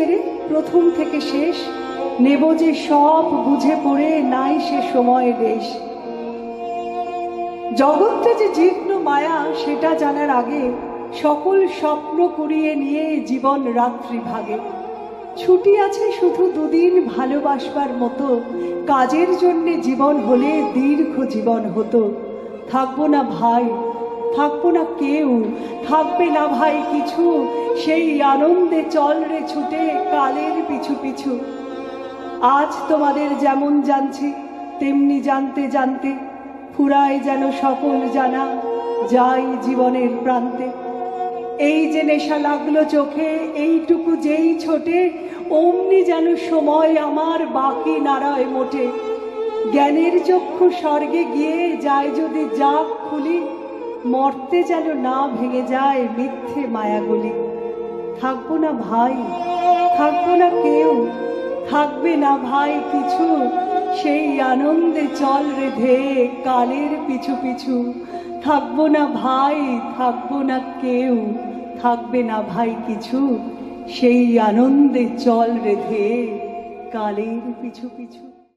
রে প্রথম থেকে শেষ, নেব যে সব বুঝে পড়ে, নাই সে সময় দেশ। জগৎটা যে জীর্ণ মায়া সেটা জানার আগে সকল স্বপ্ন কুড়িয়ে নিয়ে জীবন রাত্রি ভাগে। ছুটি আছে শুধু দুদিন ভালোবাসবার মতো, কাজের জন্যে জীবন হলে দীর্ঘ জীবন হতো। থাকবো না ভাই, থাকবো না কেউ, থাকবে না ভাই কিছু, সেই আনন্দে চল রে ছুটে কালের পিছু পিছু। আজ তোমাদের যেমন জানছি তেমনি জানতে জানতে, ফুরায় যেন সকল জানা, যাই জীবনের প্রান্তে। এই যে নেশা লাগলো চোখে, এইটুকু যেই ছোটে, অমনি যেন সময় আমার বাকি নাড়ায় মোটে। জ্ঞানের চক্ষু স্বর্গে গিয়ে যায় যদি জাগ খুলি, মর্তে যেন না ভেঙে যায় মিথ্যে মায়াগুলি। থাকবো না ভাই, থাকবো না কেউ, থাকবে না ভাই কিছু, সেই আনন্দে চল রে ধেয়ে কালের পিছু পিছু। থাকবো না ভাই, থাকবো না কেউ, থাকবে না ভাই কিছু, সেই আনন্দে চল রে ধেয়ে কালের পিছু পিছু।